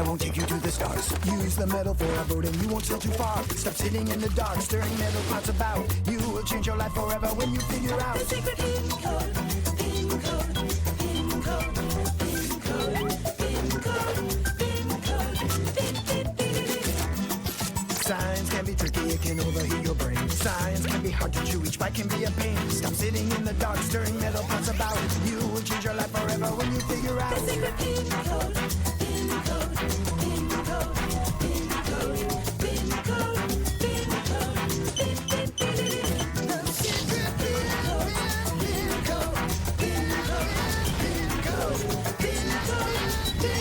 I won't take you to the stars. Use the metal for a boat and you won't sail too far. Stop sitting in the dark, stirring metal pots about. You will change your life forever when you figure out the secret PinCode, PinCode, PinCode, PinCode, PinCode, PinCode. Science can be tricky, it can overheat your brain. Science can be hard to chew, each bite can be a pain. Stop sitting in the dark, stirring metal pots about. You will change your life forever when you figure out the secret PinCode, PinCode, PinCode, PinCode, PinCode, PinCode, the secret PinCode, PinCode, PinCode, PinCode,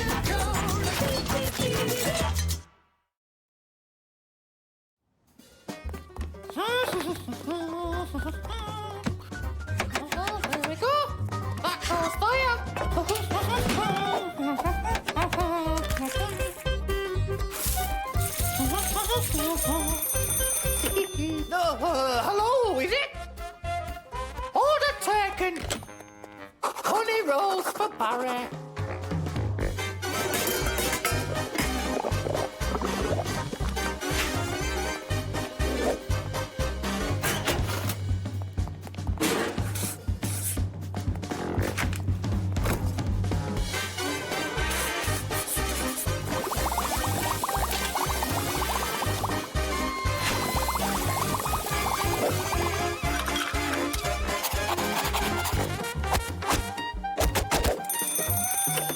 PinCode. There we go. That goes there. Hello, is it? Order taken. Honey rolls for Barry.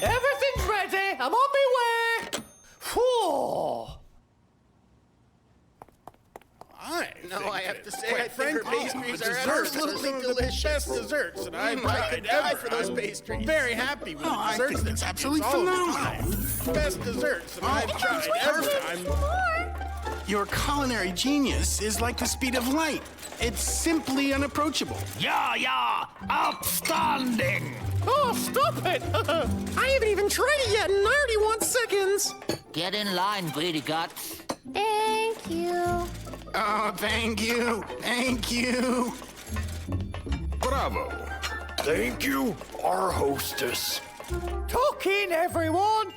Everything's ready. I'm on my way. Whew. I have to say, I think her pastries are desserts absolutely are delicious. the best desserts, and I could die for those pastries. I'm very happy with the I desserts. think it's absolutely all the phenomenal. time. Best desserts, and I've tried every. Your culinary genius is like the speed of light. It's simply unapproachable. Yeah, outstanding! Oh, stop it. I haven't even tried it yet, and I already want seconds. Get in line, greedy guts. Thank you. Oh, thank you. Thank you. Bravo. Thank you, our hostess. Tuck in, everyone.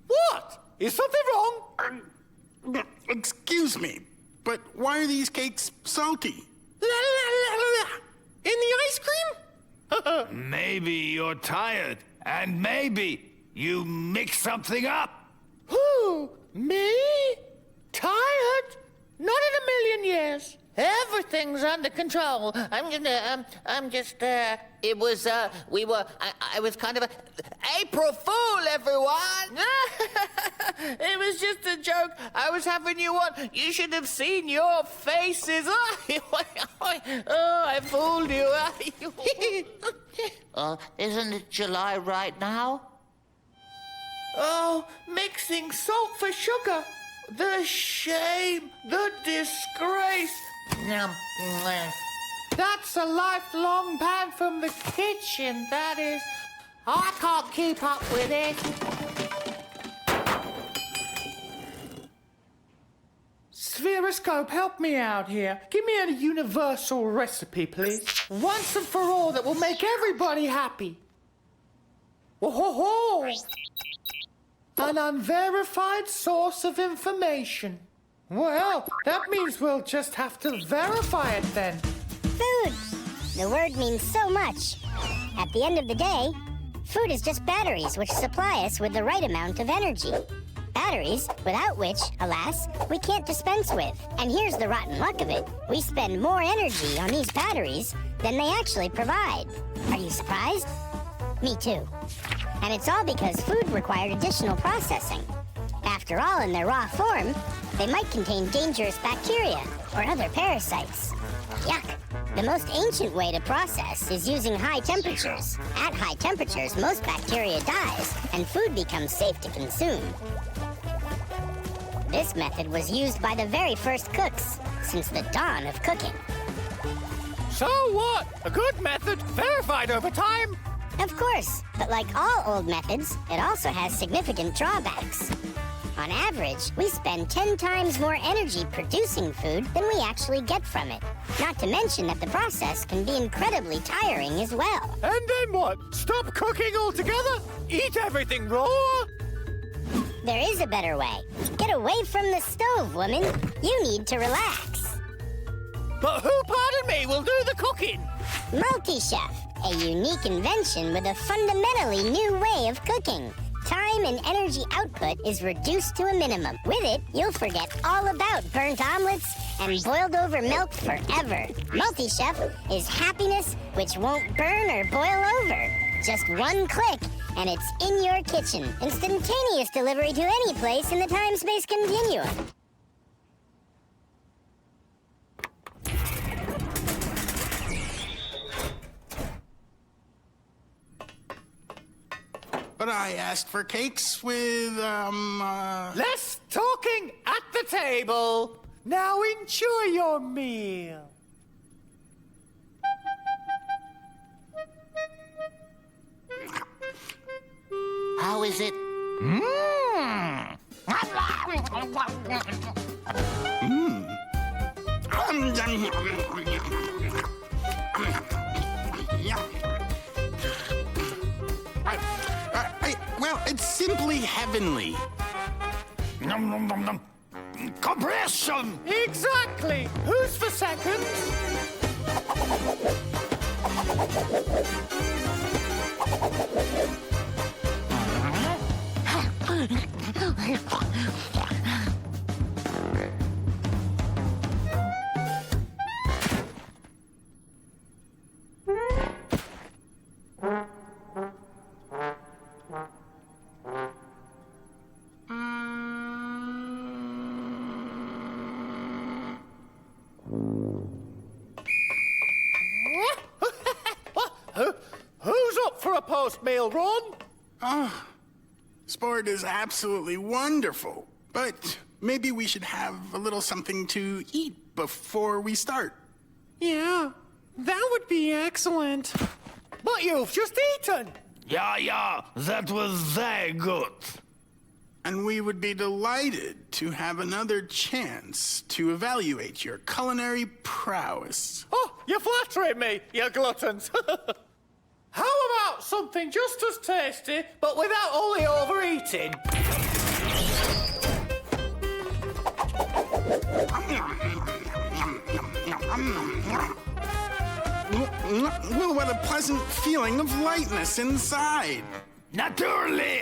What? Is something wrong? Excuse me, but why are these cakes salty? In the ice cream? Maybe you're tired, and maybe you mixed something up. Who? Me? Tired? Not in a million years. Everything's under control. I was kind of a... April Fool, everyone! It was just a joke. I was having you on. You should have seen your faces. Oh, I fooled you. Isn't it July right now? Oh, mixing salt for sugar. The shame, the disgrace. That's a lifelong ban from the kitchen, that is. I can't keep up with it. Spheroscope, help me out here. Give me a universal recipe, please. Once and for all that will make everybody happy. Whoa-ho-ho! An unverified source of information. Well, that means we'll just have to verify it then. Food. The word means so much. At the end of the day, food is just batteries which supply us with the right amount of energy. Batteries, without which, alas, we can't dispense with. And here's the rotten luck of it. We spend more energy on these batteries than they actually provide. Are you surprised? Me too. And it's all because food required additional processing. After all, in their raw form, they might contain dangerous bacteria or other parasites. Yuck! The most ancient way to process is using high temperatures. At high temperatures, most bacteria dies, and food becomes safe to consume. This method was used by the very first cooks since the dawn of cooking. So what? A good method, verified over time. Of course, but like all old methods, it also has significant drawbacks. On average, we spend 10 times more energy producing food than we actually get from it. Not to mention that the process can be incredibly tiring as well. And then what? Stop cooking altogether? Eat everything raw? There is a better way. Get away from the stove, woman. You need to relax. But who, pardon me, will do the cooking? Multi-Chef, a unique invention with a fundamentally new way of cooking. Time and energy output is reduced to a minimum. With it, you'll forget all about burnt omelets and boiled over milk forever. Multi-Chef is happiness which won't burn or boil over. Just one click, and it's in your kitchen. Instantaneous delivery to any place in the time-space continuum. But I asked for cakes with, Less talking at the table. Now enjoy your meal. How is it? Well, it's simply heavenly. Nom nom nom nom. Compression! Exactly. Who's for second? Who's up for a post-meal run? Sport is absolutely wonderful, but maybe we should have a little something to eat before we start. Yeah, that would be excellent. But you've just eaten. Yeah, that was very good. And we would be delighted to have another chance to evaluate your culinary prowess. Oh, you're flattering me, you gluttons. How about something just as tasty, but without all the overeating? Well, what a pleasant feeling of lightness inside. Naturally!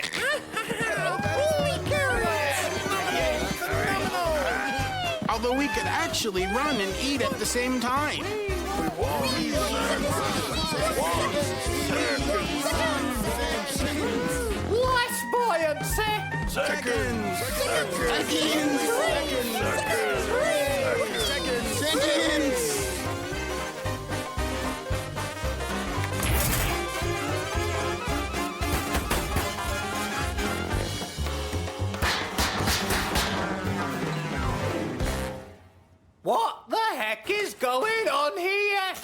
Although we could actually run and eat at the same time. Less buoyancy. Seconds. What the heck is going on here?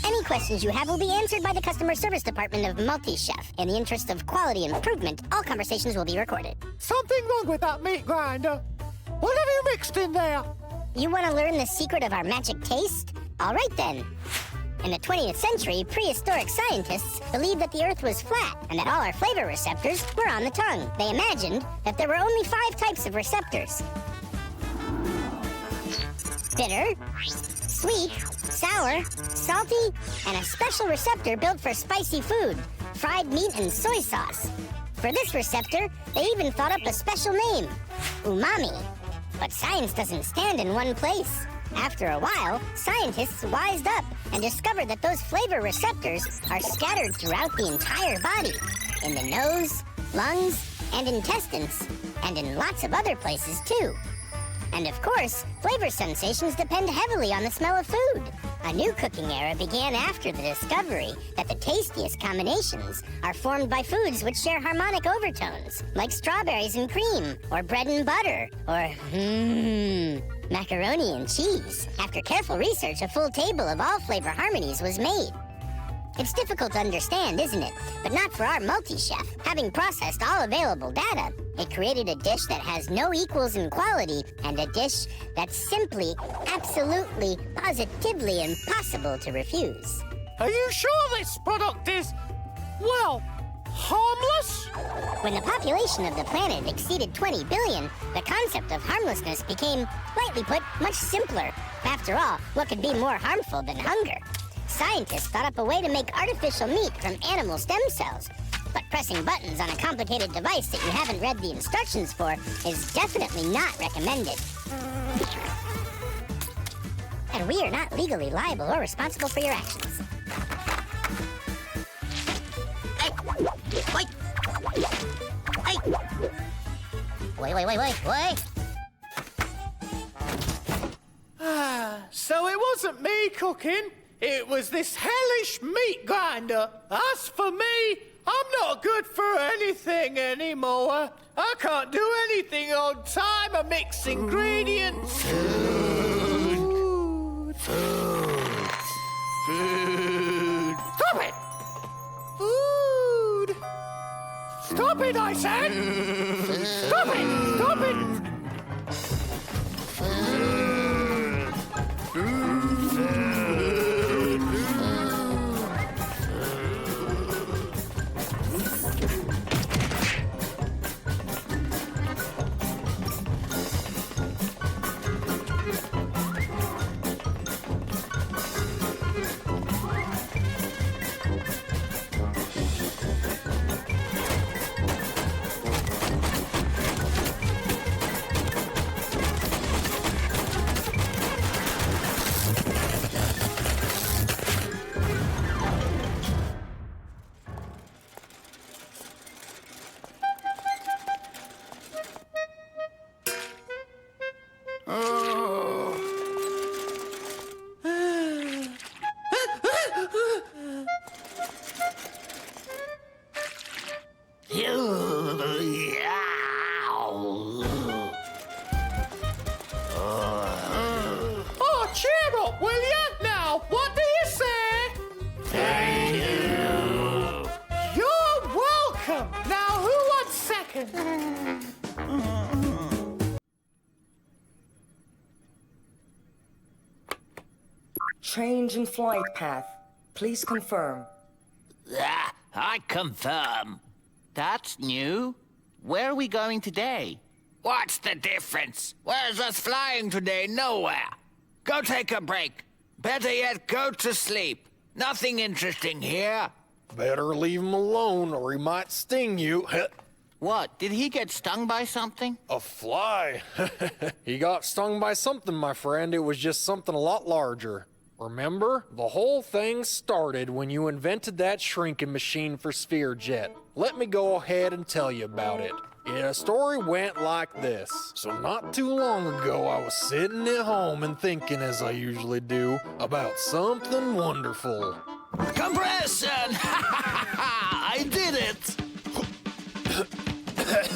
Any questions you have will be answered by the customer service department of Multi-Chef. In the interest of quality improvement, all conversations will be recorded. Something wrong with that meat grinder. What have you mixed in there? You want to learn the secret of our magic taste? All right then. In the 20th century, prehistoric scientists believed that the Earth was flat and that all our flavor receptors were on the tongue. They imagined that there were only 5 types of receptors: bitter, sweet, sour, salty, and a special receptor built for spicy food, fried meat and soy sauce. For this receptor, they even thought up a special name: umami. But science doesn't stand in one place. After a while, scientists wised up and discovered that those flavor receptors are scattered throughout the entire body, in the nose, lungs, and intestines, and in lots of other places too. And of course, flavor sensations depend heavily on the smell of food. A new cooking era began after the discovery that the tastiest combinations are formed by foods which share harmonic overtones, like strawberries and cream, or bread and butter, or macaroni and cheese. After careful research, a full table of all flavor harmonies was made. It's difficult to understand, isn't it? But not for our multi-chef. Having processed all available data, it created a dish that has no equals in quality and a dish that's simply, absolutely, positively impossible to refuse. Are you sure this product is, well, harmless? When the population of the planet exceeded 20 billion, the concept of harmlessness became, lightly put, much simpler. After all, what could be more harmful than hunger? Scientists thought up a way to make artificial meat from animal stem cells. But pressing buttons on a complicated device that you haven't read the instructions for is definitely not recommended. And we are not legally liable or responsible for your actions. Hey! Wait! Hey! Wait! So it wasn't me cooking. It was this hellish meat grinder. As for me, I'm not good for anything anymore. I can't do anything on time or mix ingredients. Food. Stop it! Food. Stop it, I said! Stop it! Stop it! Oh, cheer up, will you? Now, what do you say? Thank you. You're welcome. Now, who wants second? Change in flight path. Please confirm. I confirm. That's new. Where are we going today? What's the difference? Where's us flying today? Nowhere. Go take a break. Better yet, go to sleep. Nothing interesting here. Better leave him alone or he might sting you. What? Did he get stung by something? A fly. He got stung by something, my friend. It was just something a lot larger. Remember? The whole thing started when you invented that shrinking machine for Sphere Jet. Let me go ahead and tell you about it. The story went like this. So not too long ago, I was sitting at home and thinking, as I usually do, about something wonderful. Compression! I did it!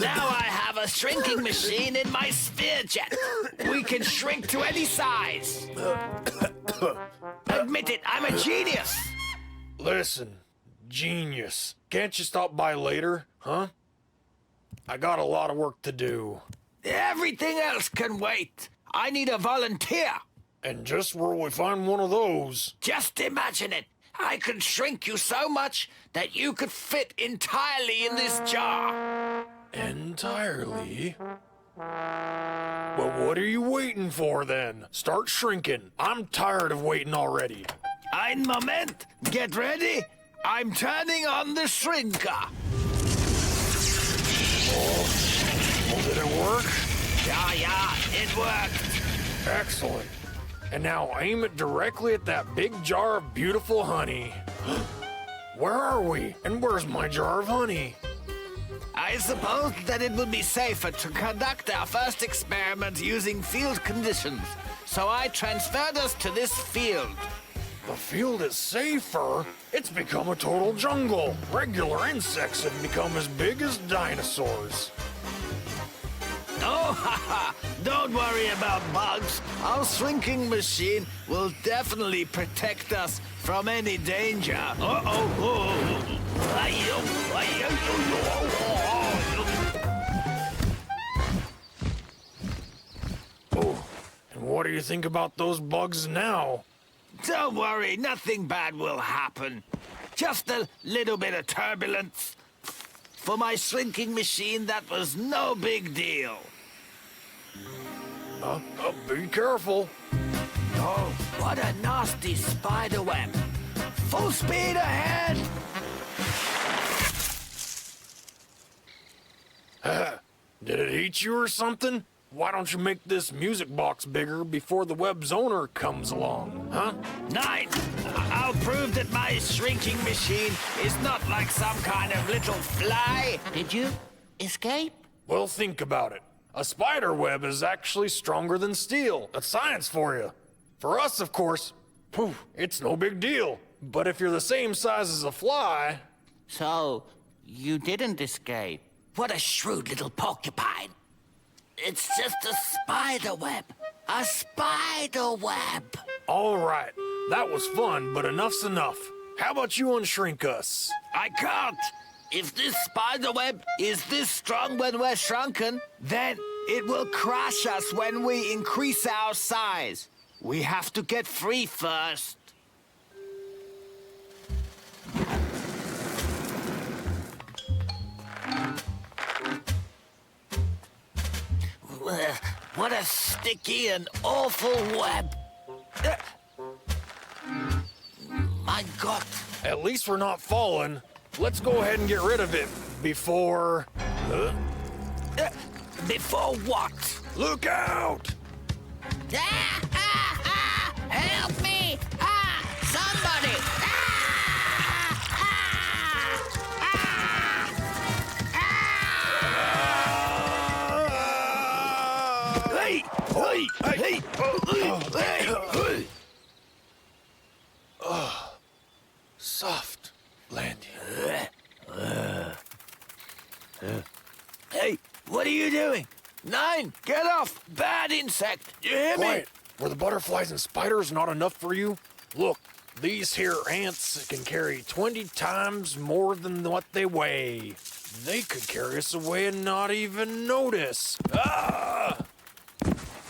Now I have a shrinking machine in my Sphere Jet. We can shrink to any size. Admit it, I'm a genius. Listen, genius. Can't you stop by later, huh? I got a lot of work to do. Everything else can wait. I need a volunteer. And just where we find one of those. Just imagine it. I could shrink you so much that you could fit entirely in this jar. Entirely? Well, what are you waiting for, then? Start shrinking. I'm tired of waiting already. Ein Moment. Get ready. I'm turning on the shrinker. Oh, did it work? Yeah, it worked. Excellent. And now aim it directly at that big jar of beautiful honey. Where are we? And where's my jar of honey? I suppose that it would be safer to conduct our first experiment using field conditions. So I transferred us to this field. The field is safer? It's become a total jungle. Regular insects have become as big as dinosaurs. Oh, haha! Don't worry about bugs. Our shrinking machine will definitely protect us from any danger. Oh, and what do you think about those bugs now? Don't worry, nothing bad will happen. Just a little bit of turbulence. For my shrinking machine, that was no big deal. Be careful. Oh, what a nasty spider web. Full speed ahead! Did it eat you or something? Why don't you make this music box bigger before the web's owner comes along, huh? 9. I'll prove that my shrinking machine is not like some kind of little fly. Did you escape? Well, think about it. A spider web is actually stronger than steel. That's science for you. For us, of course, it's no big deal. But if you're the same size as a fly... So, you didn't escape? What a shrewd little porcupine. It's just a spider web. A spider web. All right, that was fun, but enough's enough. How about you unshrink us? I can't. If this spider web is this strong when we're shrunken, then it will crush us when we increase our size. We have to get free first. What a sticky and awful web. My God. At least we're not falling. Let's go ahead and get rid of it before... Before what? Look out! Help me! Somebody! Hey! Soft landing. Hey, what are you doing? 9, get off! Bad insect! You hear me? Quiet. Were the butterflies and spiders not enough for you? Look, these here ants can carry 20 times more than what they weigh. They could carry us away and not even notice.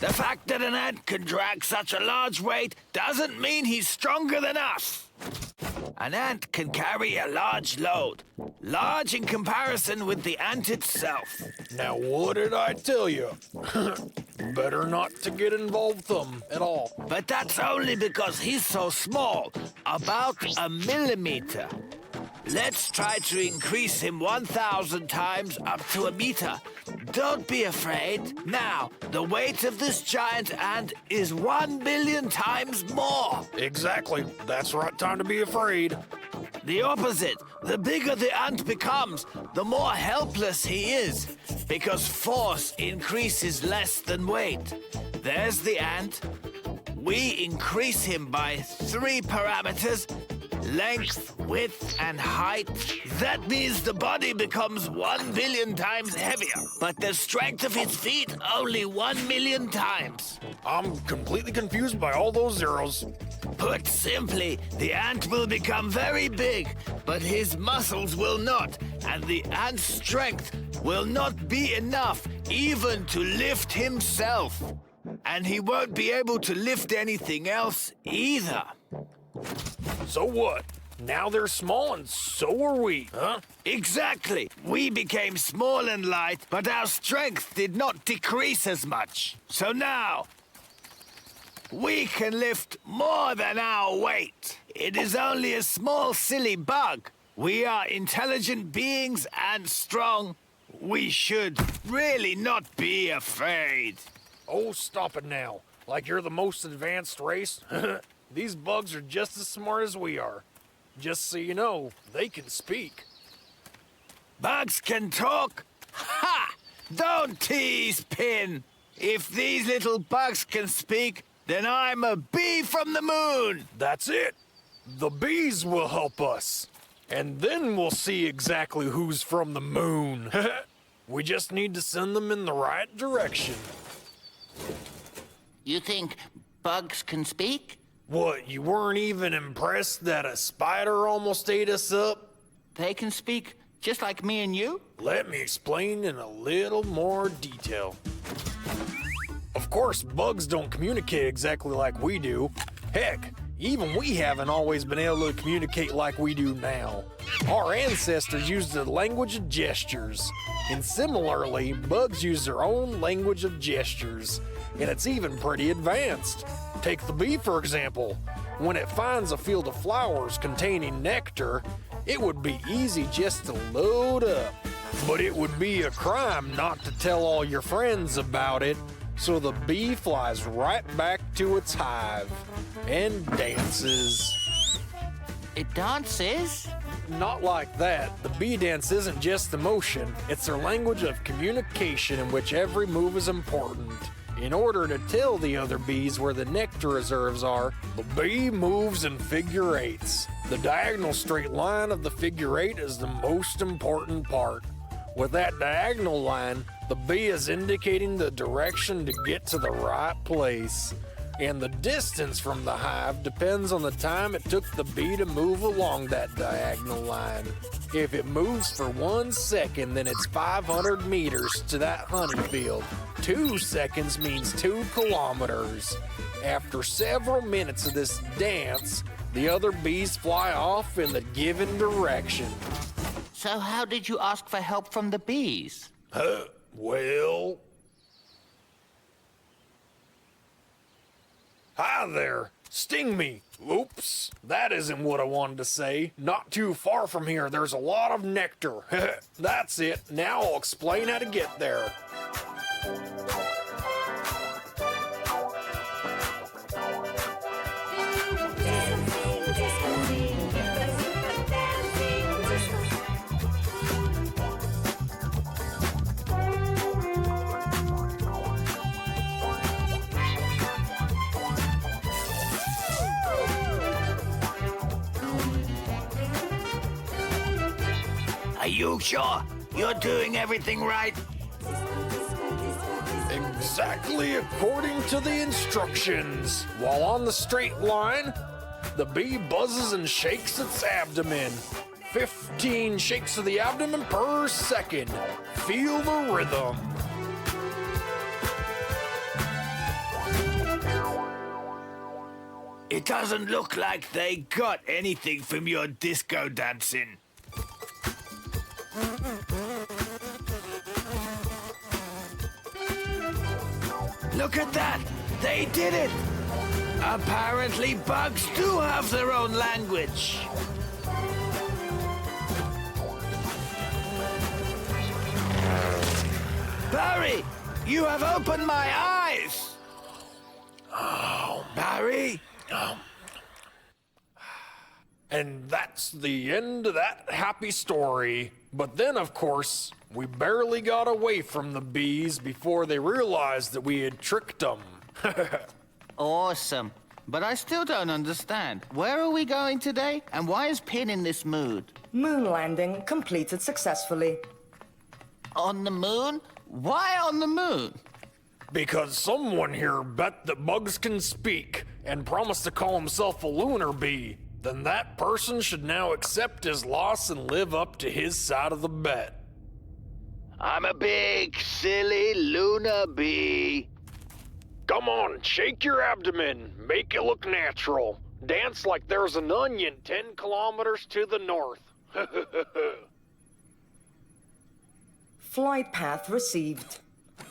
The fact that an ant can drag such a large weight doesn't mean he's stronger than us. An ant can carry a large load, large in comparison with the ant itself. Now, what did I tell you? Better not to get involved with them at all. But that's only because he's so small, about a millimeter. Let's try to increase him 1,000 times up to a meter. Don't be afraid. Now, the weight of this giant ant is 1 billion times more. Exactly. That's the right time to be afraid. The opposite. The bigger the ant becomes, the more helpless he is, because force increases less than weight. There's the ant. We increase him by 3 parameters: length, width, and height. That means the body becomes 1 billion times heavier, but the strength of its feet only 1 million times. I'm completely confused by all those zeros. Put simply, the ant will become very big, but his muscles will not, and the ant's strength will not be enough even to lift himself. And he won't be able to lift anything else either. So what? Now they're small and so are we, huh? Exactly. We became small and light, but our strength did not decrease as much. So now, we can lift more than our weight. It is only a small, silly bug. We are intelligent beings and strong. We should really not be afraid. Oh, stop it now. Like you're the most advanced race? These bugs are just as smart as we are. Just so you know, they can speak. Bugs can talk? Ha! Don't tease, Pin. If these little bugs can speak, then I'm a bee from the moon. That's it. The bees will help us. And then we'll see exactly who's from the moon. We just need to send them in the right direction. You think bugs can speak? What, you weren't even impressed that a spider almost ate us up? They can speak just like me and you? Let me explain in a little more detail. Of course, bugs don't communicate exactly like we do. Heck, even we haven't always been able to communicate like we do now. Our ancestors used the language of gestures. And similarly, bugs use their own language of gestures. And it's even pretty advanced. Take the bee, for example. When it finds a field of flowers containing nectar, it would be easy just to load up. But it would be a crime not to tell all your friends about it. So the bee flies right back to its hive and dances. It dances? Not like that. The bee dance isn't just emotion. It's their language of communication in which every move is important. In order to tell the other bees where the nectar reserves are, the bee moves in figure eights. The diagonal straight line of the figure eight is the most important part. With that diagonal line, the bee is indicating the direction to get to the right place. And the distance from the hive depends on the time it took the bee to move along that diagonal line. If it moves for 1 second, then it's 500 meters to that honey field. 2 seconds means 2 kilometers. After several minutes of this dance, the other bees fly off in the given direction. So how did you ask for help from the bees? Well... Hi there. Sting me. Oops, that isn't what I wanted to say. Not too far from here, there's a lot of nectar. That's it. Now I'll explain how to get there. Are you sure you're doing everything right? Exactly according to the instructions. While on the straight line, the bee buzzes and shakes its abdomen. 15 shakes of the abdomen per second. Feel the rhythm. It doesn't look like they got anything from your disco dancing. Look at that! They did it! Apparently bugs do have their own language. Barry, you have opened my eyes! Oh, Barry? And that's the end of that happy story. But then, of course, we barely got away from the bees before they realized that we had tricked them. Awesome. But I still don't understand. Where are we going today? And why is Pin in this mood? Moon landing completed successfully. On the moon? Why on the moon? Because someone here bet that bugs can speak and promised to call himself a lunar bee. Then that person should now accept his loss and live up to his side of the bet. I'm a big, silly lunar bee. Come on, shake your abdomen. Make it look natural. Dance like there's an onion 10 kilometers to the north. Flight path received.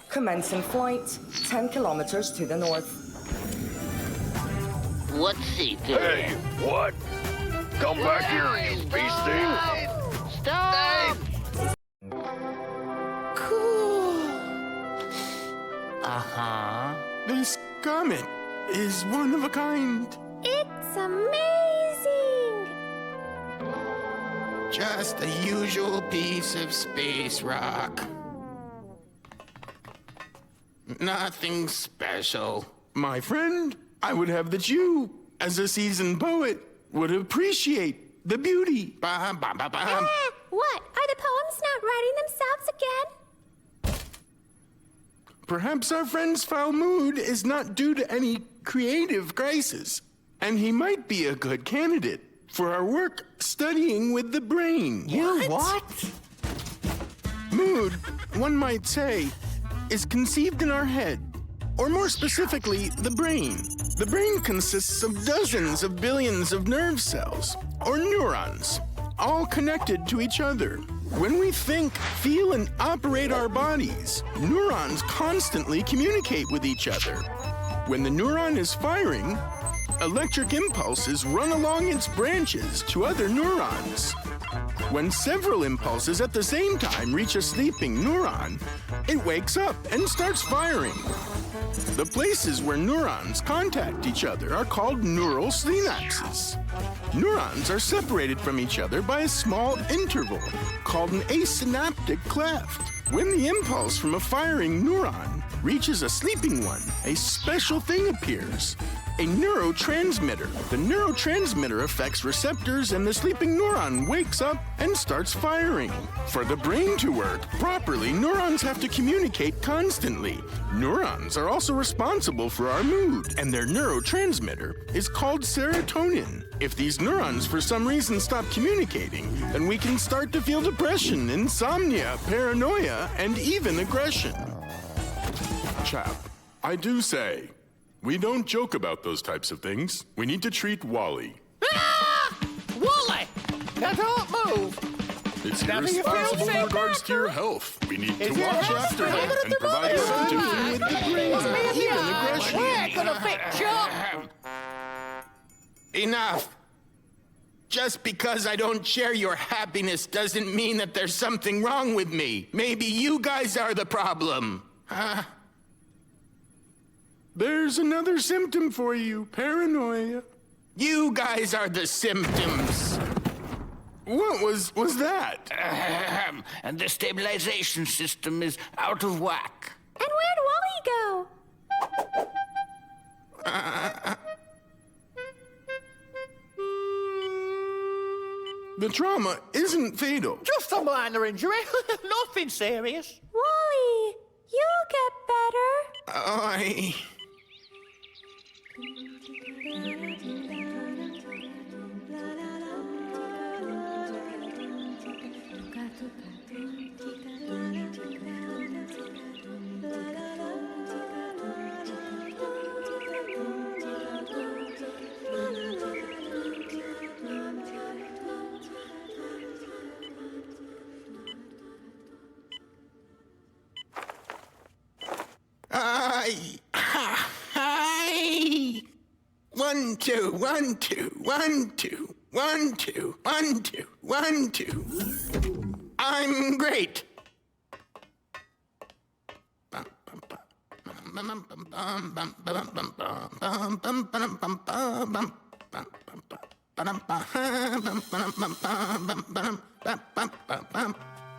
Commencing flight 10 kilometers to the north. What's he doing? Hey, what? Come back here, you bee sting. Stop! Cool. Uh-huh. This garment is one of a kind. It's amazing! Just a usual piece of space rock. Nothing special. My friend, I would have that you, as a seasoned poet, would appreciate the beauty. Ba, ba, ba, ba. What? Are the poems not writing themselves again? Perhaps our friend's foul mood is not due to any creative crisis, and he might be a good candidate for our work studying with the brain. What? Mood, one might say, is conceived in our head, or more specifically, the brain. The brain consists of dozens of billions of nerve cells, or neurons, all connected to each other. When we think, feel, and operate our bodies, neurons constantly communicate with each other. When the neuron is firing, electric impulses run along its branches to other neurons. When several impulses at the same time reach a sleeping neuron, it wakes up and starts firing. The places where neurons contact each other are called neural synapses. Neurons are separated from each other by a small interval called an asynaptic cleft. When the impulse from a firing neuron reaches a sleeping one, a special thing appears. A neurotransmitter. The neurotransmitter affects receptors and the sleeping neuron wakes up and starts firing. For the brain to work properly, neurons have to communicate constantly. Neurons are also responsible for our mood, and their neurotransmitter is called serotonin. If these neurons for some reason stop communicating, then we can start to feel depression, insomnia, paranoia, and even aggression. Chap, I do say, we don't joke about those types of things. We need to treat Wally. Ah! Wally! Now don't move! It's Now do you irresponsible feel in regards safe, to your Parker? health. We need Is to your watch health after him better and than provide mine? symptoms. With the brain, even aggression. We're gonna fix you! Enough! Just because I don't share your happiness doesn't mean that there's something wrong with me. Maybe you guys are the problem. There's another symptom for you, paranoia. You guys are the symptoms. What was that? And the stabilization system is out of whack. And where'd Wally go? The trauma isn't fatal. Just a minor injury, nothing serious. Wally, you'll get better. One, two, 1, 2, 1, 2, 1, 2, 1, 2, 1, 2. I'm great.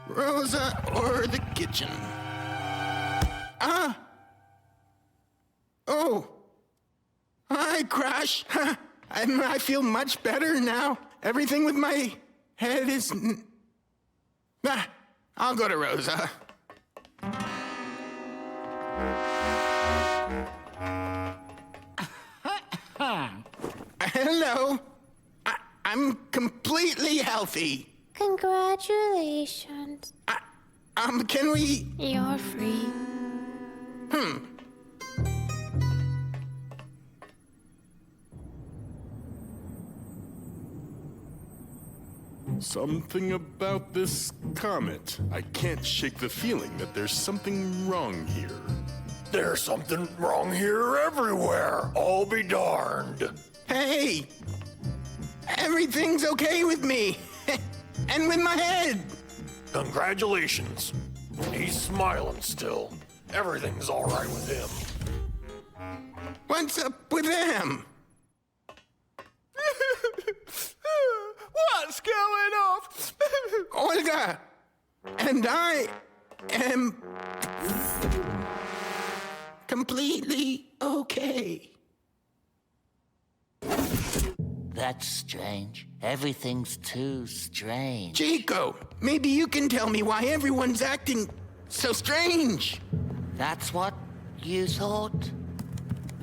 Rosa or the kitchen? Oh. Hi, Crash. I feel much better now. Everything with my head is... I'll go to Rosa. Hello. I'm completely healthy. Congratulations. Can we... You're free. Something about this comet. I can't shake the feeling that there's something wrong here. There's something wrong here everywhere. I'll be darned. Hey! Everything's okay with me. And with my head. Congratulations. He's smiling still. Everything's all right with him. What's up with him? What's going on? Olga! And I am completely okay. That's strange. Everything's too strange. Chico, maybe you can tell me why everyone's acting so strange. That's what you thought?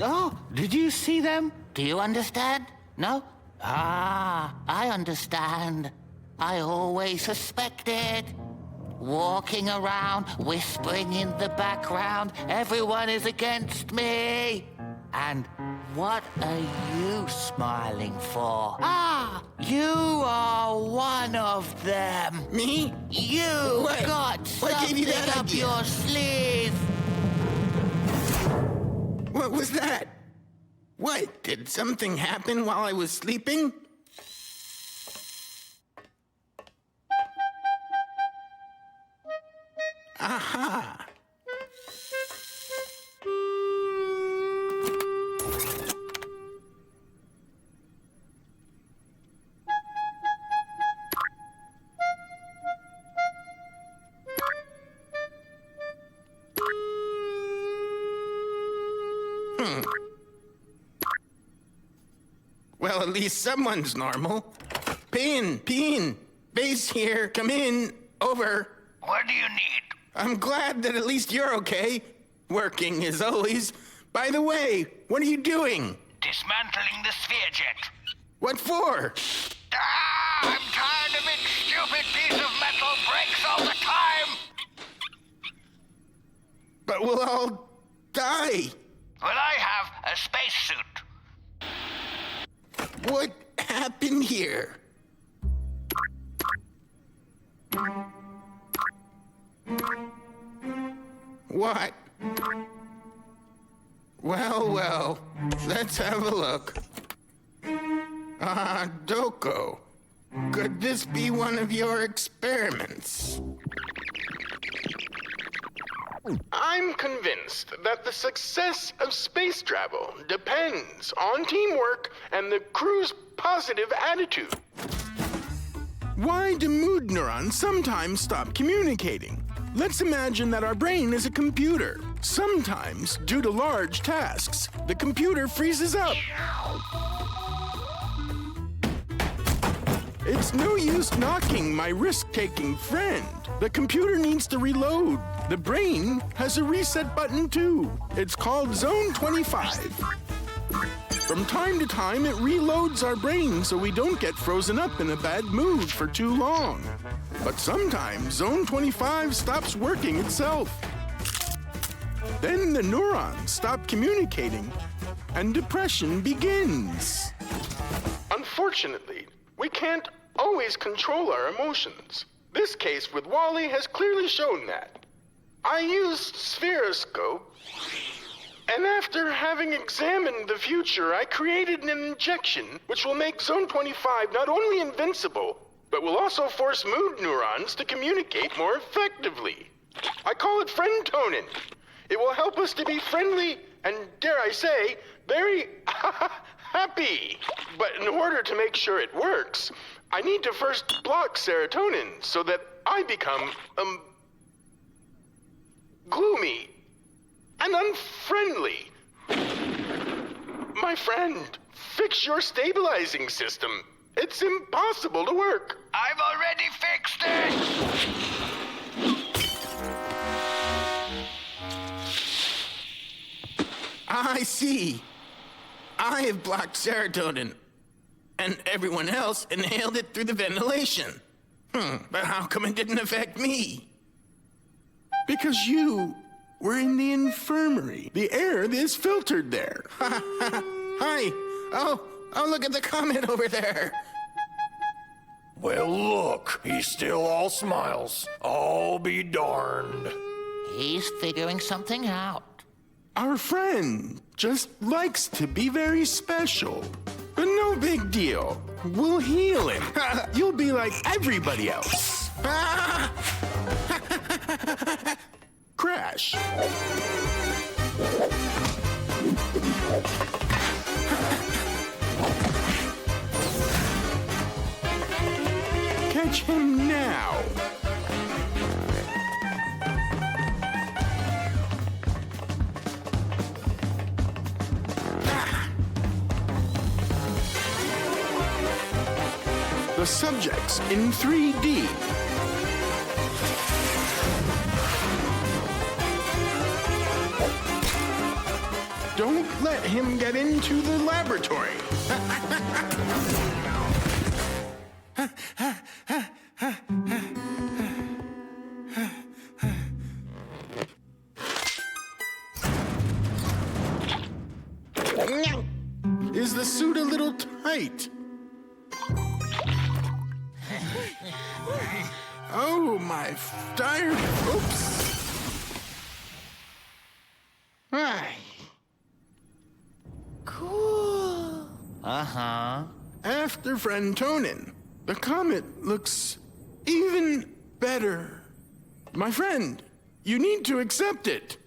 Oh, did you see them? Do you understand? No? Ah, I understand. I always suspected. Walking around, whispering in the background, everyone is against me. And what are you smiling for? Ah, you are one of them. Me? You What? got What gave you something that up idea? your sleeve. What was that? What? Did something happen while I was sleeping? Aha! Well, at least someone's normal. Pin! Base here, come in. Over. What do you need? I'm glad that at least you're okay. Working as always. By the way, what are you doing? Dismantling the sphere jet. What for? I'm tired of its stupid piece of metal breaks all the time. But we'll all die. Well, I have a spacesuit. What happened here? What? Well, let's have a look. Doko. Could this be one of your experiments? I'm convinced that the success of space travel depends on teamwork and the crew's positive attitude. Why do mood neurons sometimes stop communicating? Let's imagine that our brain is a computer. Sometimes, due to large tasks, the computer freezes up. It's no use knocking my risk-taking friend. The computer needs to reload. The brain has a reset button too. It's called Zone 25. From time to time, it reloads our brain so we don't get frozen up in a bad mood for too long. But sometimes, Zone 25 stops working itself. Then the neurons stop communicating, and depression begins. Unfortunately, we can't always control our emotions. This case with Wally has clearly shown that. I used Spheroscope, and after having examined the future, I created an injection which will make Zone 25 not only invincible, but will also force mood neurons to communicate more effectively. I call it Friendtonin. It will help us to be friendly and, dare I say, very happy. But in order to make sure it works, I need to first block serotonin so that I become, gloomy and unfriendly. My friend, fix your stabilizing system. It's impossible to work. I've already fixed it! I see. I have blocked serotonin, and everyone else inhaled it through the ventilation. But how come it didn't affect me? Because you were in the infirmary. The air is filtered there. Hi. Oh, look at the comet over there. Well, look, he's still all smiles. I'll be darned. He's figuring something out. Our friend just likes to be very special. But no big deal. We'll heal him. You'll be like everybody else. Crash. Catch him now. The subjects in 3D. Don't let him get into the laboratory. Is the suit a little tight? Oh, my dire... Oops. Ay. Cool. Uh-huh. After Friendtonin, the comet looks even better. My friend, you need to accept it.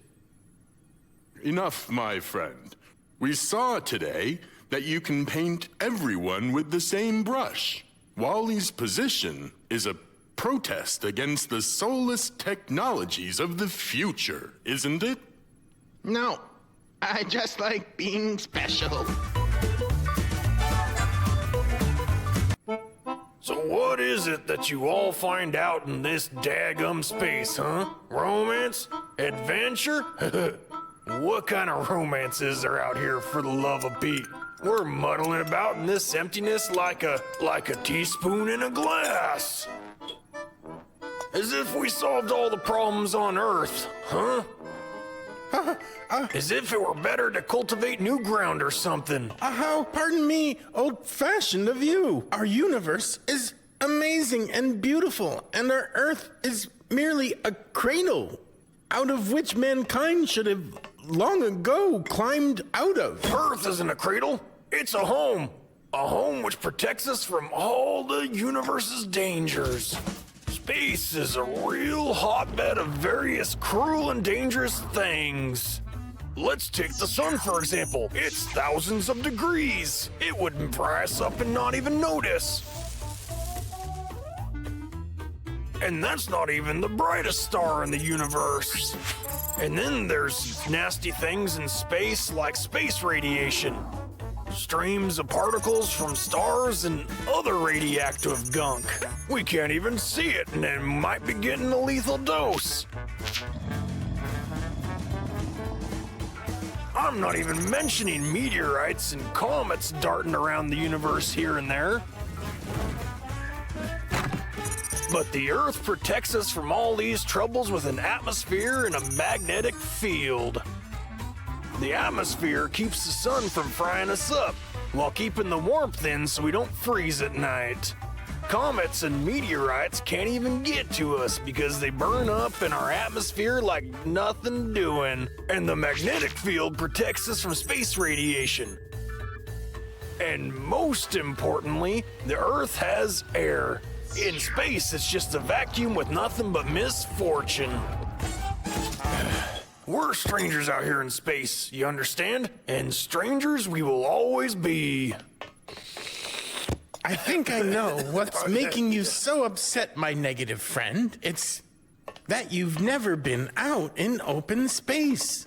Enough, my friend. We saw today that you can paint everyone with the same brush. Wally's position is a protest against the soulless technologies of the future, isn't it? No, I just like being special. So what is it that you all find out in this daggum space, huh? Romance? Adventure? What kind of romances are out here, for the love of Pete? We're muddling about in this emptiness like a teaspoon in a glass. As if we solved all the problems on Earth, huh? As if it were better to cultivate new ground or something. How, pardon me, old-fashioned of you. Our universe is amazing and beautiful, and our Earth is merely a cradle out of which mankind should have long ago climbed out of. Earth isn't a cradle. It's a home. A home which protects us from all the universe's dangers. Space is a real hotbed of various cruel and dangerous things. Let's take the sun, for example. It's thousands of degrees. It would fry us up and not even notice. And that's not even the brightest star in the universe. And then there's nasty things in space like space radiation. Streams of particles from stars and other radioactive gunk. We can't even see it, and it might be getting a lethal dose. I'm not even mentioning meteorites and comets darting around the universe here and there. But the Earth protects us from all these troubles with an atmosphere and a magnetic field. The atmosphere keeps the sun from frying us up, while keeping the warmth in so we don't freeze at night. Comets and meteorites can't even get to us because they burn up in our atmosphere like nothing doing. And the magnetic field protects us from space radiation. And most importantly, the Earth has air. In space, it's just a vacuum with nothing but misfortune. We're strangers out here in space, you understand? And strangers we will always be. I think I know what's making you so upset, my negative friend. It's that you've never been out in open space.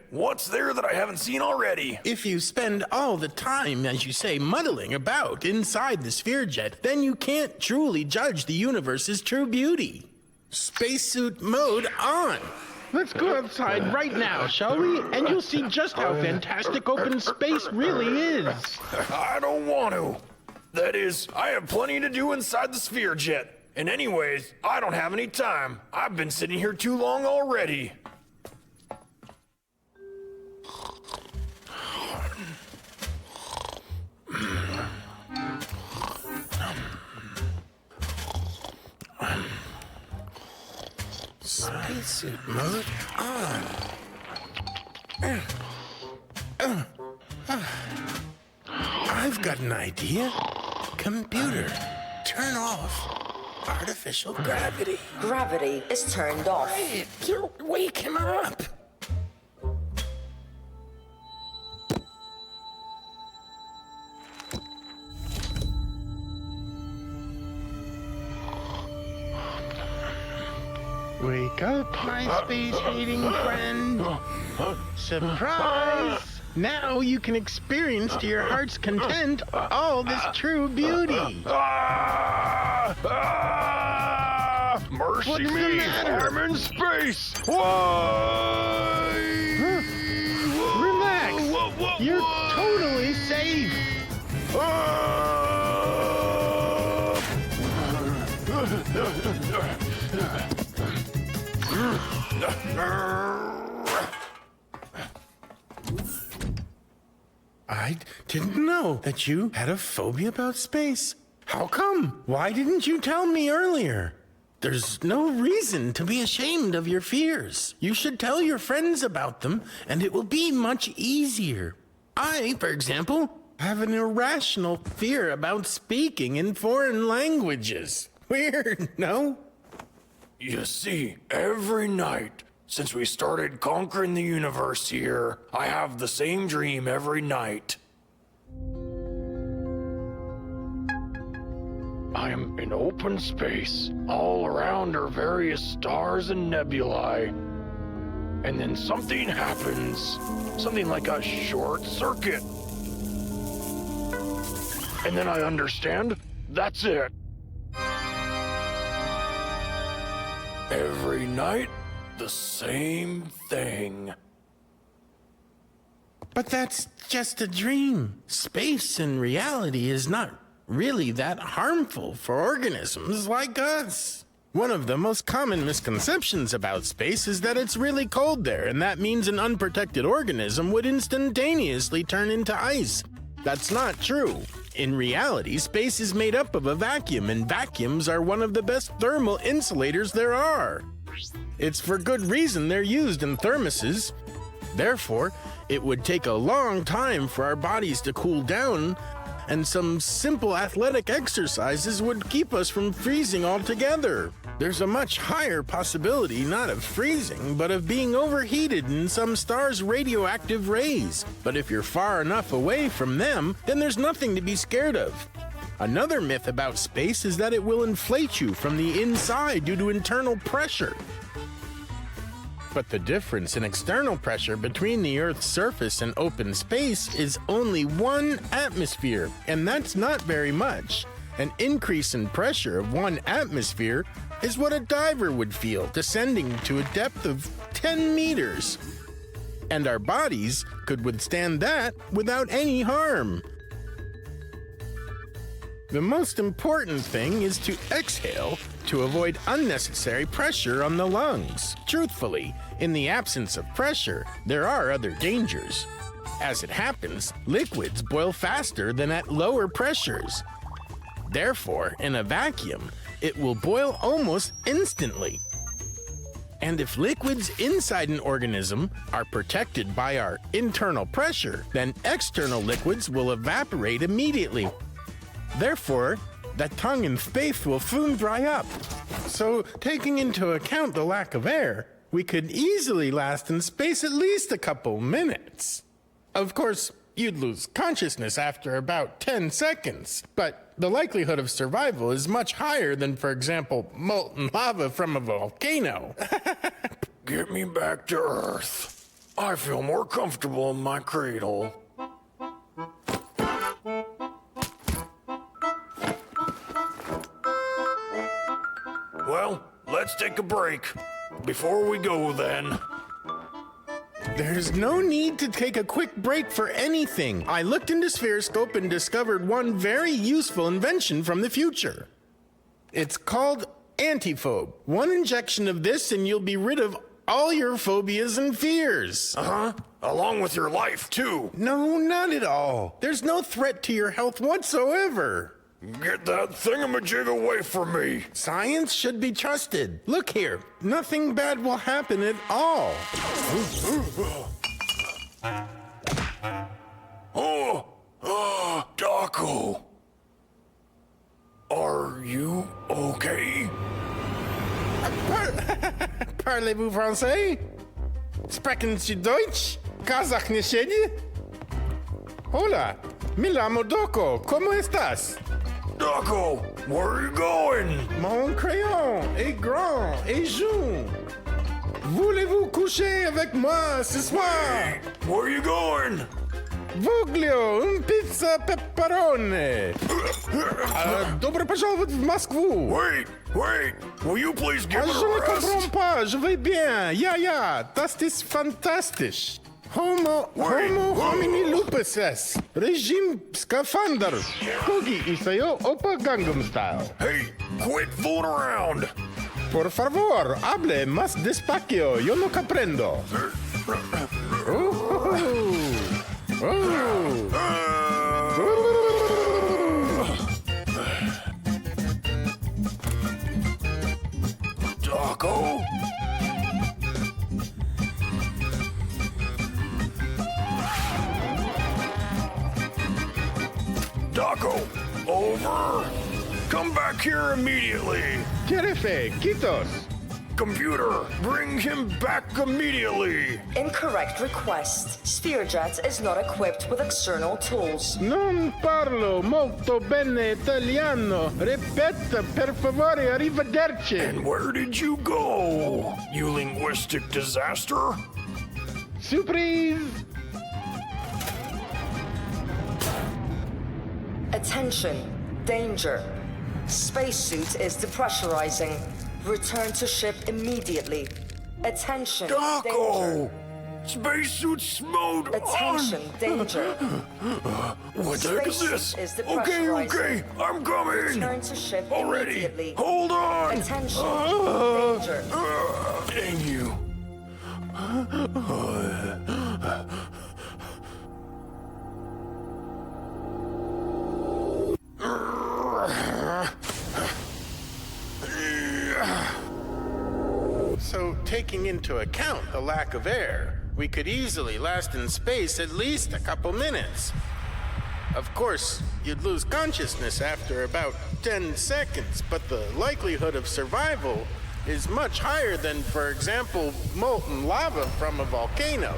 What's there that I haven't seen already? If you spend all the time, as you say, muddling about inside the sphere jet, then you can't truly judge the universe's true beauty. Spacesuit mode on. Let's go outside right now, shall we? And you'll see just how fantastic open space really is. I don't want to. That is, I have plenty to do inside the sphere jet. And anyways, I don't have any time. I've been sitting here too long already. Spacesuit mode on. I've got an idea. Computer, turn off artificial gravity. Gravity is turned off. Hey, you'll wake him up. Wake up, my space-hating friend. Surprise! Now you can experience to your heart's content all this true beauty. Mercy What's me! the matter? I'm in space! Why? Relax. You're totally safe. I didn't know that you had a phobia about space. How come? Why didn't you tell me earlier? There's no reason to be ashamed of your fears. You should tell your friends about them, and it will be much easier. I, for example, have an irrational fear about speaking in foreign languages. Weird, no? You see, every night since we started conquering the universe here, I have the same dream every night. I am in open space. All around are various stars and nebulae. And then something happens. Something like a short circuit. And then I understand that's it. Every night, the same thing. But that's just a dream. Space in reality is not really that harmful for organisms like us. One of the most common misconceptions about space is that it's really cold there, and that means an unprotected organism would instantaneously turn into ice. That's not true. In reality, space is made up of a vacuum, and vacuums are one of the best thermal insulators there are. It's for good reason they're used in thermoses. Therefore, it would take a long time for our bodies to cool down, and some simple athletic exercises would keep us from freezing altogether. There's a much higher possibility not of freezing, but of being overheated in some stars' radioactive rays. But if you're far enough away from them, then there's nothing to be scared of. Another myth about space is that it will inflate you from the inside due to internal pressure. But the difference in external pressure between the Earth's surface and open space is only 1 atmosphere, and that's not very much. An increase in pressure of 1 atmosphere is what a diver would feel descending to a depth of 10 meters. And our bodies could withstand that without any harm. The most important thing is to exhale to avoid unnecessary pressure on the lungs. Truthfully, in the absence of pressure, there are other dangers. As it happens, liquids boil faster than at lower pressures. Therefore, in a vacuum, it will boil almost instantly. And if liquids inside an organism are protected by our internal pressure, then external liquids will evaporate immediately. Therefore, that tongue in space will soon dry up. So, taking into account the lack of air, we could easily last in space at least a couple minutes. Of course, you'd lose consciousness after about 10 seconds, but the likelihood of survival is much higher than, for example, molten lava from a volcano. Get me back to Earth. I feel more comfortable in my cradle. Well, let's take a break. Before we go, then. There's no need to take a quick break for anything. I looked into Spherescope and discovered one very useful invention from the future. It's called Antiphobe. 1 injection of this and you'll be rid of all your phobias and fears. Uh-huh. Along with your life, too. No, not at all. There's no threat to your health whatsoever. Get that thingamajig away from me. Science should be trusted. Look here. Nothing bad will happen at all. Daco. Are you okay? Parlez-vous français? Sprechen Sie Deutsch? Kazakh nie siedzi? Hola, mi llamo Daco. ¿Cómo estás? Daco, where are you going? Mon crayon est grand et jaune. Voulez-vous coucher avec moi ce soir? Hey, where are you going? Voglio un pizza pepperoni. Добро пожаловать в Москву. Wait, will you please give it Je ne a rest? comprends pas, je vais bien. Ja, das ist fantastisch. Homo homini lupus es. Regime scaphandar. Hugi isayo opa Gangnam Style. Hey, quit fooling around. Por favor, hable más despacio. Yo no comprendo. Taco? Taco, over. Come back here immediately. Jerefe, quitos. Computer, bring him back immediately. Incorrect request. Spherejet is not equipped with external tools. Non parlo molto bene italiano. Repeta, per favore, arrivederci. And where did you go, you linguistic disaster? Surprise! Attention. Danger. Spacesuit is depressurizing. Return to ship immediately. Attention. Taco! Danger. Spacesuit mode Attention. on! Danger. What the heck is this? Spacesuit is Okay, depressurizing. I'm coming! Return to ship Already! immediately. Hold on! Attention. Danger. Dang you. So, taking into account the lack of air, we could easily last in space at least a couple minutes. Of course, you'd lose consciousness after about 10 seconds, but the likelihood of survival is much higher than, for example, molten lava from a volcano.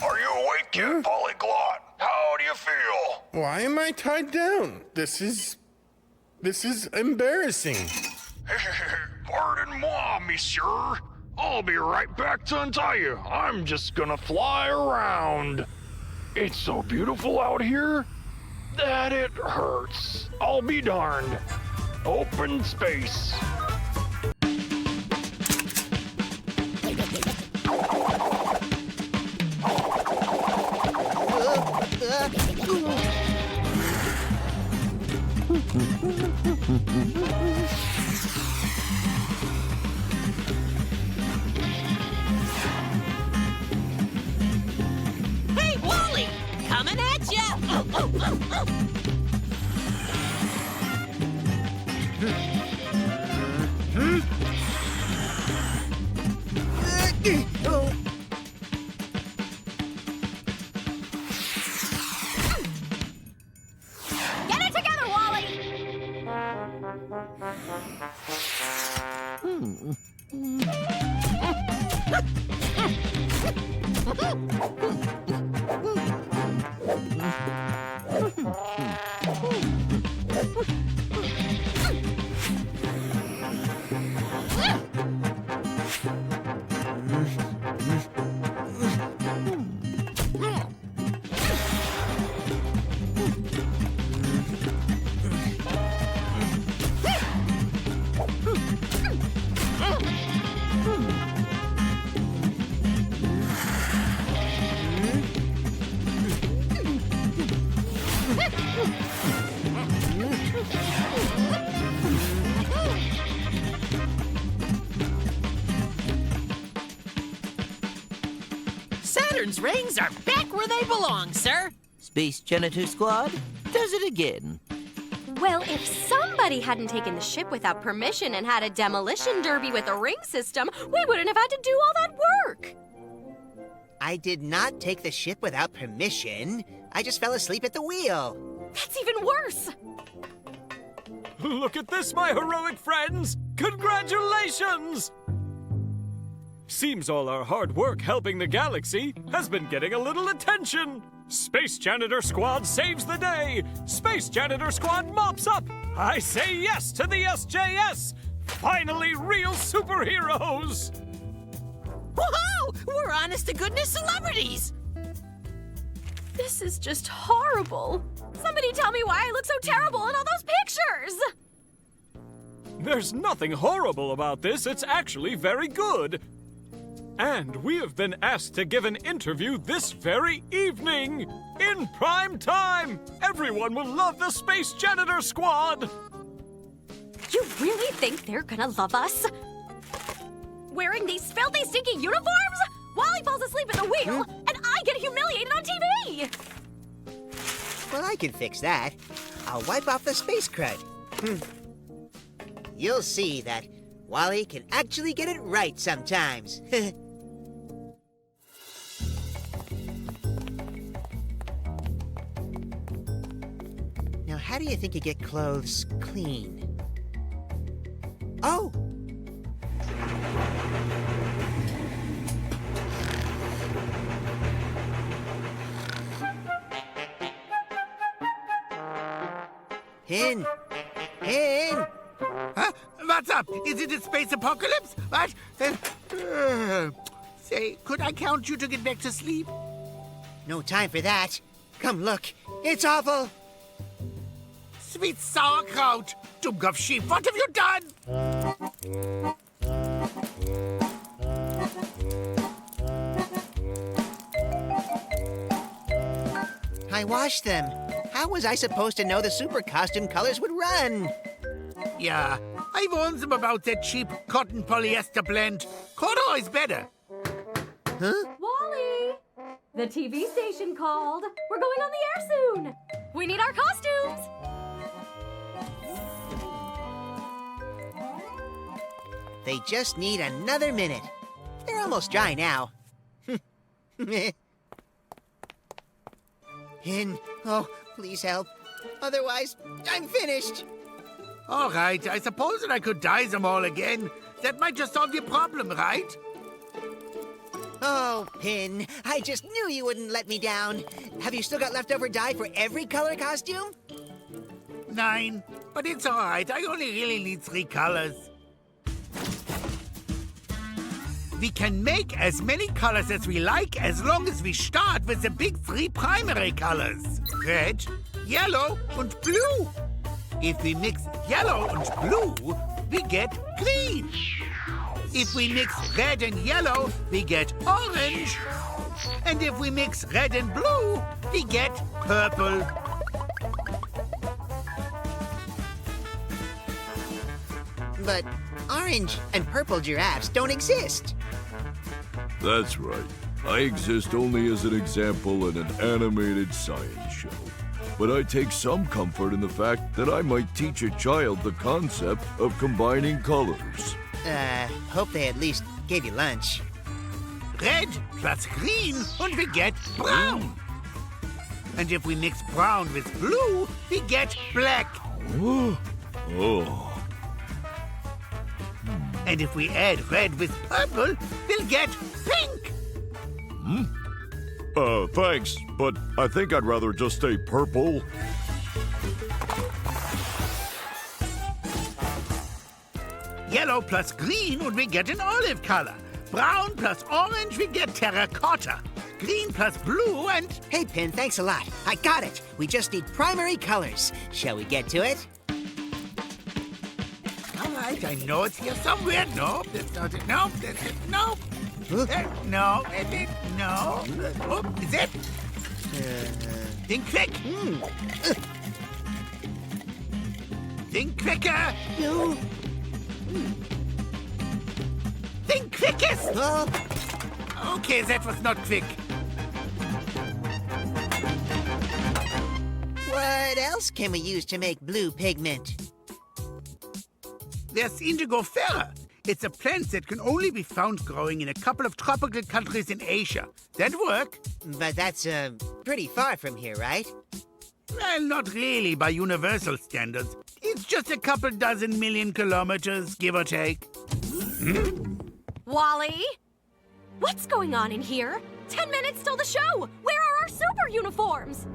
Are you awake yet, polyglot? How do you feel? Why am I tied down? This is embarrassing. Pardon-moi, monsieur. I'll be right back to untie you. I'm just gonna fly around. It's so beautiful out here that it hurts. I'll be darned. Open space. Hey, Wally! Coming at ya! Get it together, Wally! Saturn's rings are back where they belong, sir. Space Janitor Squad does it again. Well, if somebody hadn't taken the ship without permission and had a demolition derby with a ring system, we wouldn't have had to do all that work. I did not take the ship without permission. I just fell asleep at the wheel. That's even worse. Look at this, my heroic friends! Congratulations! Seems all our hard work helping the galaxy has been getting a little attention. Space Janitor Squad saves the day. Space Janitor Squad mops up. I say yes to the SJS! Finally real superheroes! Woohoo! We're honest-to-goodness celebrities! This is just horrible. Somebody tell me why I look so terrible in all those pictures! There's nothing horrible about this. It's actually very good. And we have been asked to give an interview this very evening. In prime time. Everyone will love the Space Janitor Squad. You really think they're gonna love us? Wearing these filthy, stinky uniforms? Wally falls asleep at the wheel, and I get humiliated on TV! Well, I can fix that. I'll wipe off the space crud. You'll see that Wally can actually get it right sometimes. Now, how do you think you get clothes clean? Oh! Hin! Hin! Huh? What's up? Is it a space apocalypse? What? Say, could I count you to get back to sleep? No time for that. Come look. It's awful. Sweet sauerkraut! Dummkopf sheep, what have you done? I washed them. How was I supposed to know the super costume colors would run? Yeah, I warned them about that cheap cotton polyester blend. Corduroy's better. Huh? Wally! The TV station called. We're going on the air soon. We need our costumes. They just need another minute. They're almost dry now. Hin, oh, please help. Otherwise, I'm finished. All right, I suppose that I could dye them all again. That might just solve your problem, right? Oh, Pin, I just knew you wouldn't let me down. Have you still got leftover dye for every color costume? 9, but it's all right. I only really need 3 colors. We can make as many colors as we like as long as we start with the big 3 primary colors. Red, yellow, and blue. If we mix yellow and blue, we get green. If we mix red and yellow, we get orange. And if we mix red and blue, we get purple. But orange and purple giraffes don't exist. That's right. I exist only as an example in an animated science show. But I take some comfort in the fact that I might teach a child the concept of combining colors. Hope they at least gave you lunch. Red plus green, and we get brown. And if we mix brown with blue, we get black. Oh. And if we add red with purple, we'll get pink. Thanks, but I think I'd rather just stay purple. Yellow plus green, and we get an olive color. Brown plus orange, we get terracotta. Green plus blue, and... Hey, Pin, thanks a lot. I got it. We just need primary colors. Shall we get to it? All right, I know it's here somewhere. No, that's not it. No, that's it. No. No, that's it. No. Oh, is it? Think quick. Think quicker. No. Think quickest. Okay, that was not quick. What else can we use to make blue pigment? There's indigo ferra. It's a plant that can only be found growing in a couple of tropical countries in Asia. That work? But that's, pretty far from here, right? Well, not really by universal standards. It's just a couple dozen million kilometers, give or take. Wally? What's going on in here? 10 minutes till the show! Where are our super uniforms?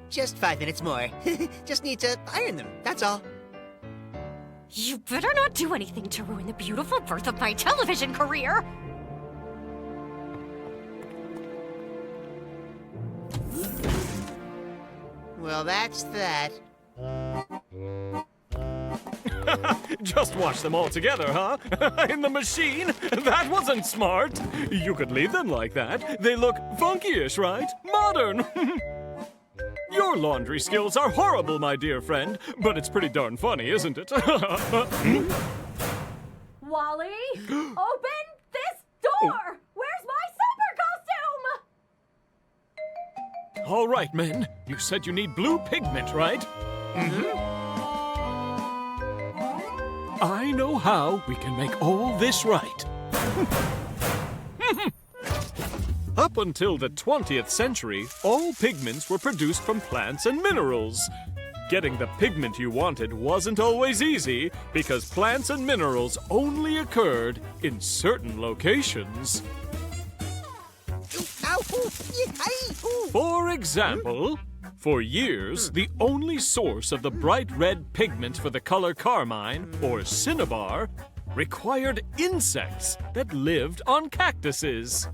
Just 5 minutes more. Just need to iron them, that's all. You better not do anything to ruin the beautiful birth of my television career! Well, that's that. Just watch them all together, huh? In the machine? That wasn't smart. You could leave them like that. They look funky-ish, right? Modern. Your laundry skills are horrible, my dear friend, but it's pretty darn funny, isn't it? Wally, open this door! Where's my super costume? All right, men. You said you need blue pigment, right? Mm-hmm. I know how we can make all this right. Up until the 20th century, all pigments were produced from plants and minerals. Getting the pigment you wanted wasn't always easy because plants and minerals only occurred in certain locations. For example, for years, the only source of the bright red pigment for the color carmine, or cinnabar, required insects that lived on cactuses.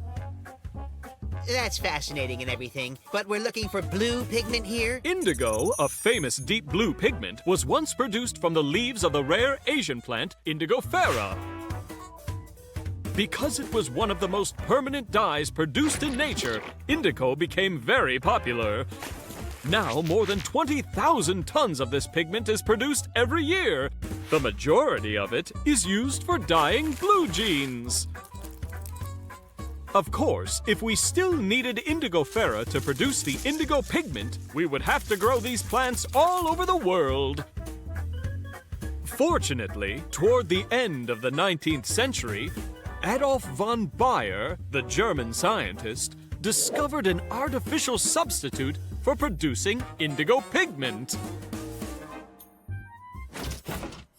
That's fascinating and everything, but we're looking for blue pigment here? Indigo, a famous deep blue pigment, was once produced from the leaves of the rare Asian plant Indigofera. Because it was one of the most permanent dyes produced in nature, indigo became very popular. Now, more than 20,000 tons of this pigment is produced every year. The majority of it is used for dyeing blue jeans. Of course, if we still needed Indigofera to produce the indigo pigment, we would have to grow these plants all over the world. Fortunately, toward the end of the 19th century, Adolf von Baeyer, the German scientist, discovered an artificial substitute for producing indigo pigment.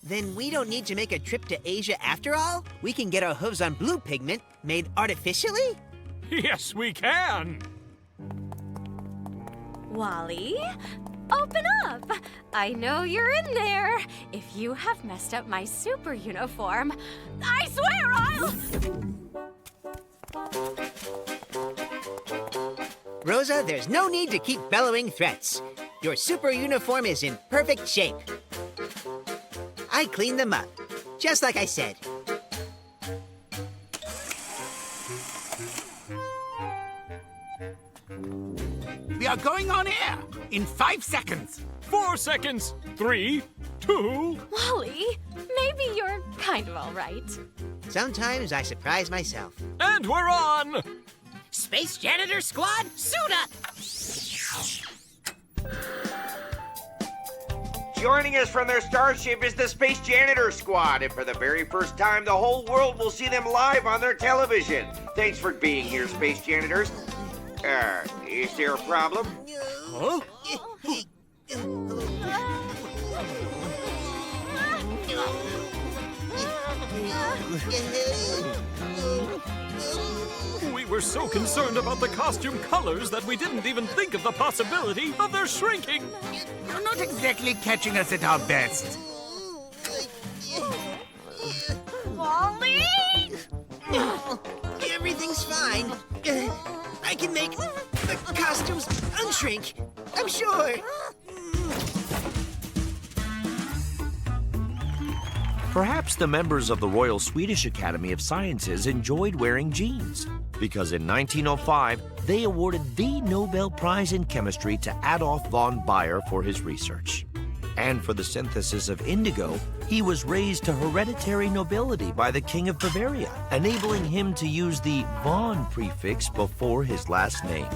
Then we don't need to make a trip to Asia after all? We can get our hooves on blue pigment made artificially? Yes, we can! Wally, open up! I know you're in there. If you have messed up my super uniform, I swear I'll... Rosa, there's no need to keep bellowing threats. Your super uniform is in perfect shape. I cleaned them up, just like I said. We are going on air in 5 seconds. 4 seconds. 3, 2... Wally, maybe you're kind of all right. Sometimes I surprise myself. And we're on! Space Janitor Squad, suit up! Joining us from their starship is the Space Janitor Squad, and for the very first time, the whole world will see them live on their television. Thanks for being here, Space Janitors. Is there a problem? Huh? We were so concerned about the costume colors that we didn't even think of the possibility of their shrinking. You're not exactly catching us at our best. Wally! Everything's fine. I can make the costumes unshrink, I'm sure. Perhaps the members of the Royal Swedish Academy of Sciences enjoyed wearing jeans, because in 1905, they awarded the Nobel Prize in Chemistry to Adolf von Baeyer for his research. And for the synthesis of indigo, he was raised to hereditary nobility by the King of Bavaria, enabling him to use the von prefix before his last name.